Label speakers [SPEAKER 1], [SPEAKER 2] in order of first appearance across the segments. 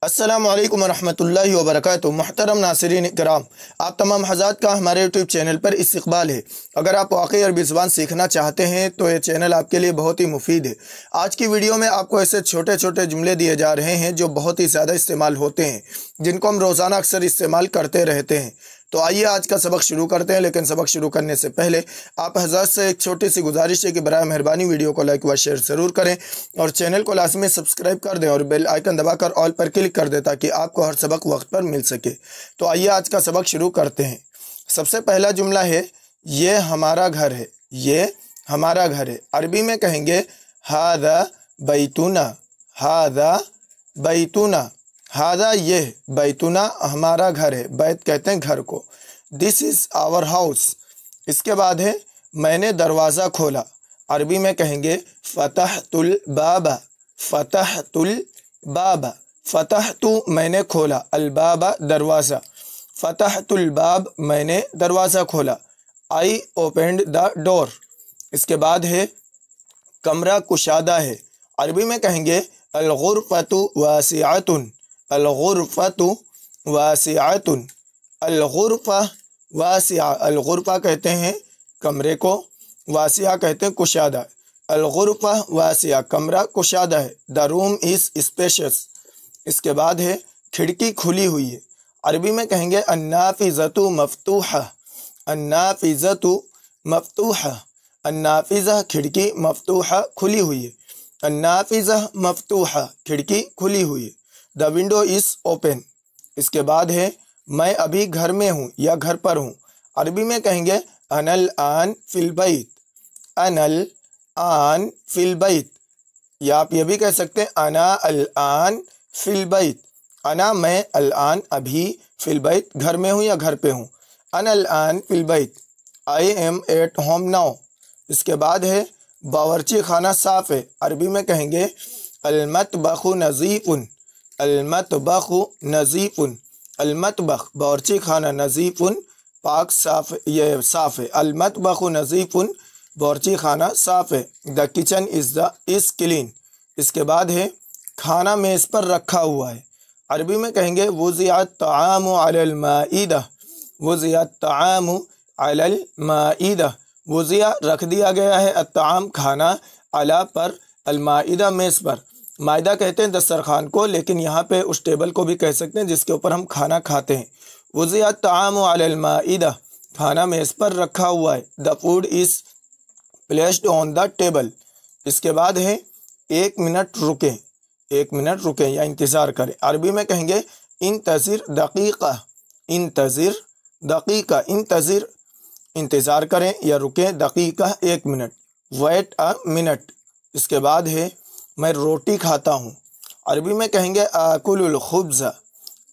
[SPEAKER 1] अस्सलामु अलैकुम वरहमतुल्लाहि वबरकातुहू। मुहतरम नासिरीन कराम, आप तमाम हज़रात का हमारे यूट्यूब चैनल पर इस्तक़बाल है। अगर आप वाक़ई अरबी ज़ुबान सीखना चाहते हैं तो ये चैनल आपके लिए बहुत ही मुफीद है। आज की वीडियो में आपको ऐसे छोटे छोटे जुमले दिए जा रहे हैं जो बहुत ही ज़्यादा इस्तेमाल होते हैं, जिनको हम रोज़ाना अक्सर इस्तेमाल करते रहते हैं। तो आइए आज का सबक शुरू करते हैं, लेकिन सबक शुरू करने से पहले आप हज़रात से एक छोटी सी गुजारिश है कि बराए मेहरबानी वीडियो को लाइक व शेयर ज़रूर करें और चैनल को लाजमी सब्सक्राइब कर दें और बेल आइकन दबाकर ऑल पर क्लिक कर दें ताकि आपको हर सबक वक्त पर मिल सके। तो आइए आज का सबक शुरू करते हैं। सबसे पहला जुमला है, ये हमारा घर है। ये हमारा घर है। अरबी में कहेंगे हादा बैतुना। हादा बैतुना। हादा ये, बैतुना हमारा घर है। बैत कहते हैं घर को। This is our house. इसके बाद है मैंने दरवाज़ा खोला। अरबी में कहेंगे फतहतुल बाबा। फतहतुल बाबा। फतहतु मैंने खोला, अल बाबा दरवाज़ा। फतहतुल बाब मैंने दरवाज़ा खोला। I opened the door. इसके बाद है कमरा कुशादा है। अरबी में कहेंगे अल गुरफतु वासिअतुन। अल गुरफतु वासिअतुन। अल गुरफा वासिआ। अल गुरफा कहते हैं कमरे को, वासिआ कहते हैं कुशादा। अल गुरफा वासिआ, कमरा कुशादा है। The room is spacious. इसके बाद है खिड़की खुली हुई है। अरबी में कहेंगे अन्नाफिज़तु मफ्तूहा। अन्नाफिज़तु मफ्तूहा। अन्नाफिज़ा खिड़की, मफ्तूहा खुली हुई है। अन्नाफिज़ा मफ्तूहा, खिड़की खुली हुई है। The window is open. इसके बाद है मैं अभी घर में हूँ या घर पर हूँ। अरबी में कहेंगे अनल आन फिल बैत। अनल आन फिल बैत, या आप ये भी कह सकते हैं अना अल आन फिल बैत। अना मैं, अल आन अभी, फिल बैत घर में हूँ या घर पे हूँ। अनल आन फिल बैत। I am at home now. इसके बाद है बावर्ची खाना साफ़ है। अरबी में कहेंगे अलमतबखु नज़ीफ़ुन। अलमतबखु नज़ीफ़ुन। अलमतबख बावर्ची खाना, नज़ीफ़ुन पाक साफ़, ये साफ़ है। अलमतबखु नज़ीफ़ुन, बावर्ची खाना साफ़ है। The kitchen is clean. इसके बाद है खाना मेज़ पर रखा हुआ है। अरबी में कहेंगे वुज़िअत तआमु अलल माइदा। वुज़िअत तआमु अलल माइदा। वुज़िया रख दिया गया है, अत्ताम खाना, अला पर, अलमाइदा मेज़ पर। माइदा कहते हैं दस्तरखान को, लेकिन यहाँ पे उस टेबल को भी कह सकते हैं जिसके ऊपर हम खाना खाते हैं। वुज़िअत तआमु अलल माइदा, खाना मेज़ पर रखा हुआ है। The food is placed on the table. इसके बाद है एक मिनट रुकें। एक मिनट रुकें या इंतज़ार करें। अरबी में कहेंगे इंतज़िर दक़ीक़ा। इंतज़िर दक़ीक़ा। इंतज़िर इंतज़ार करें या रुकें, दक़ीक़ा एक मिनट। Wait a minute. इसके बाद है मैं रोटी खाता हूँ। अरबी में कहेंगे आकुलुल खुब्ज़।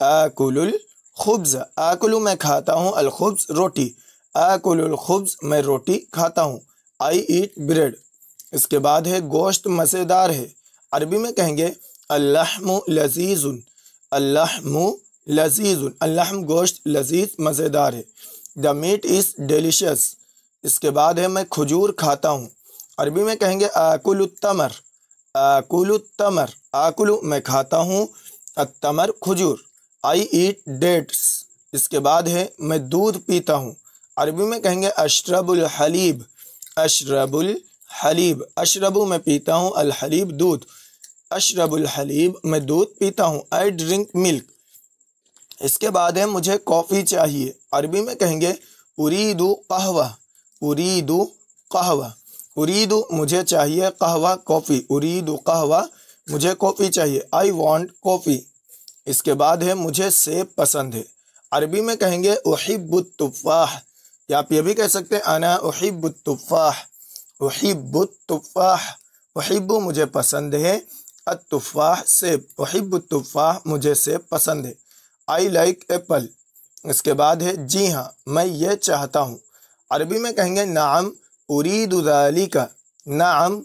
[SPEAKER 1] आकुलुल खुब्ज़। आकुलु मैं खाता हूँ, अल खुब्ज़ रोटी। आकुलुल खुब्ज़ मैं रोटी खाता हूँ। आई ईट ब्रेड। इसके बाद है गोश्त मज़ेदार है। अरबी में कहेंगे अल्लहमु लज़ीज़ुन। अल्लहमु लज़ीज़ुन। अल्लहम गोश्त, लज़ीज़ मज़ेदार है। The meat is delicious. इसके बाद है मैं खजूर खाता हूँ। अरबी में कहेंगे आकुलुत तमर। आकुलुत तमर। आकुलु मैं खाता हूँ, अत्तमर खजूर। आई ईट डेट्स। इसके बाद है मैं दूध पीता हूँ। अरबी में कहेंगे अशरबुल हलीब। अशरबुल हलीब। अशरबु मैं पीता हूँ, अल हलीब दूध। अशरबुल हलीब मैं दूध पीता हूँ। I drink milk. इसके बाद है मुझे कॉफ़ी चाहिए। अरबी में कहेंगे उरीदु कहवा। उरीदु कहवा। उरीदु मुझे चाहिए, कहवा कॉफ़ी। उरीदु कहवा मुझे कॉफ़ी चाहिए। I want coffee. इसके बाद है मुझे सेब पसंद है। अरबी में कहेंगे उहिब्बुत तुफ़ाह, या आप ये भी कह सकते हैं अना उहिब्बुत तुफ़ाह। उहिब्बुत तुफ़ाह। उहिब्बु मुझे पसंद है, अत्तुफ़ाह सेब। उहिब्बुत तुफ़ाह मुझे सेब पसंद है। I like Apple. इसके बाद है जी हाँ मैं ये चाहता हूँ। अरबी में कहेंगे नाम उरीदु ज़ालिका। नाम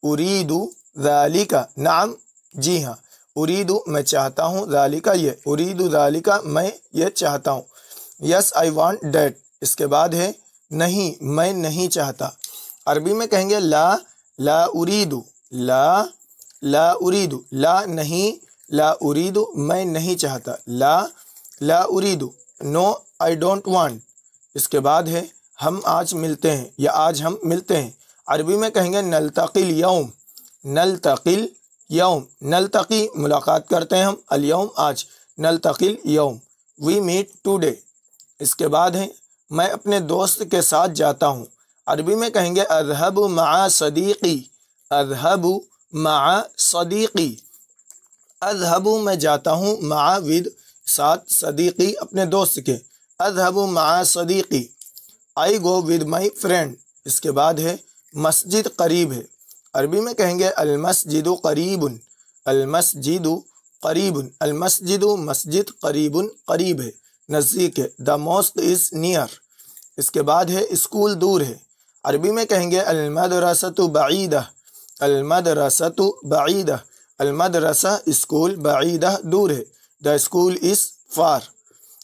[SPEAKER 1] उरीदु ज़ालिका। नाम जी हाँ, उरीदु मैं चाहता हूँ, ज़ालिका ये, उरीदु ज़ालिका मैं ये चाहता हूँ। Yes I want that. इसके बाद है नहीं मैं नहीं चाहता। अरबी में कहेंगे ला ला उरीदु। ला ला उरीदु। ला नहीं, ला उरीदु मैं नहीं चाहता, ला उरीदु नो आई डोंट वांट। इसके बाद है हम आज मिलते हैं या आज हम मिलते हैं। अरबी में कहेंगे नल्तक़िल यौम, नल्तक़िल यौम, नल्तक़ी मुलाकात करते हैं हम, अल यौम आज, नल्तक़िल यौम वी मीट टुडे। इसके बाद है मैं अपने दोस्त के साथ जाता हूँ। अरबी में कहेंगे अज़हबु मआ सदीक़ी, अज़हबु मआ सदीक़ी, अज़हबु मैं जाता हूँ, मआ विद साथ, सदीक़ी अपने दोस्त के, अज़हबु मआ सदीक़ी आई गो विद माई फ्रेंड। इसके बाद है मस्जिद करीब है। अरबी में कहेंगे अल मस्जिदु करीबुन, अल मस्जिदु करीबुन, अल मस्जिदु मस्जिद, करीबुन करीब है, नज़दीक है, द मॉस्क इज़ नियर। इसके बाद है स्कूल दूर है। अरबी में कहेंगे अल मदरसतु बईदा, अल मदरसतु बईदा, अल मदरसा स्कूल, बईदा दूर है, द स्कूल इज़ फार।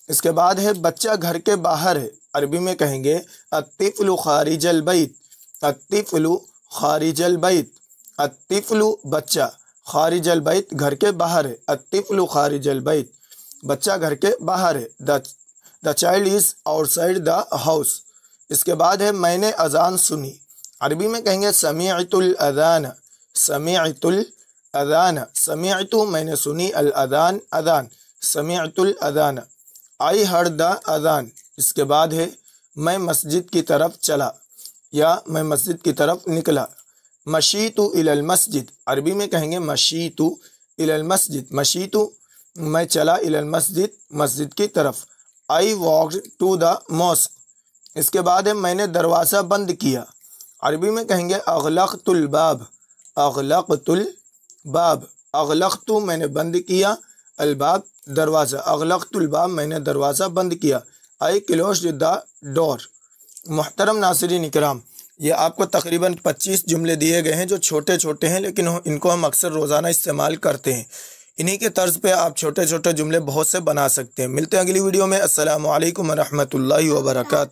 [SPEAKER 1] इसके बाद है बच्चा घर के बाहर है। अरबी में कहेंगे अत्तिफ़्लु खारिजल बैत, अत्तिफ़्लु खारिजल बैत, अत्तिफ़्लु बच्चा, खारिजल बैत घर के बाहर है, अत्तिफ़्लु खारिजल बैत बच्चा घर के बाहर है, the child is outside the house. इसके बाद है मैंने अजान सुनी। अरबी में कहेंगे समीअतुल अज़ान, समीअतुल अज़ान, समीअतु मैंने सुनी, अल अज़ान अज़ान, समीअतुल अज़ान आई हर्ड द अज़ान। इसके बाद है मैं मस्जिद की तरफ चला या मैं मस्जिद की तरफ निकला। मशीतु इलल मस्जिद, अरबी में कहेंगे मशीतु इलल मस्जिद, मशीतु मैं चला, इलल मस्जिद मस्जिद की तरफ, I walked to the mosque. इसके बाद है मैंने दरवाज़ा बंद किया। अरबी में कहेंगे अग़लक़तुल बाब, अग़लक़तुल बाब, अग़लक़तु मैंने बंद किया, अल बाब दरवाज़ा, अग़लक़तुल बाब मैंने दरवाज़ा बंद किया, आई क्लोज्ड द डोर। मुहतरम नाज़रीन इकराम, ये आपको तकरीबन 25 जुमले दिए गए हैं जो छोटे छोटे हैं, लेकिन इनको हम अक्सर रोज़ाना इस्तेमाल करते हैं। इन्हीं के तर्ज पे आप छोटे छोटे जुमले बहुत से बना सकते हैं। मिलते हैं अगली वीडियो में। अस्सलामु अलैकुम व रहमतुल्लाहि व बरकातहू।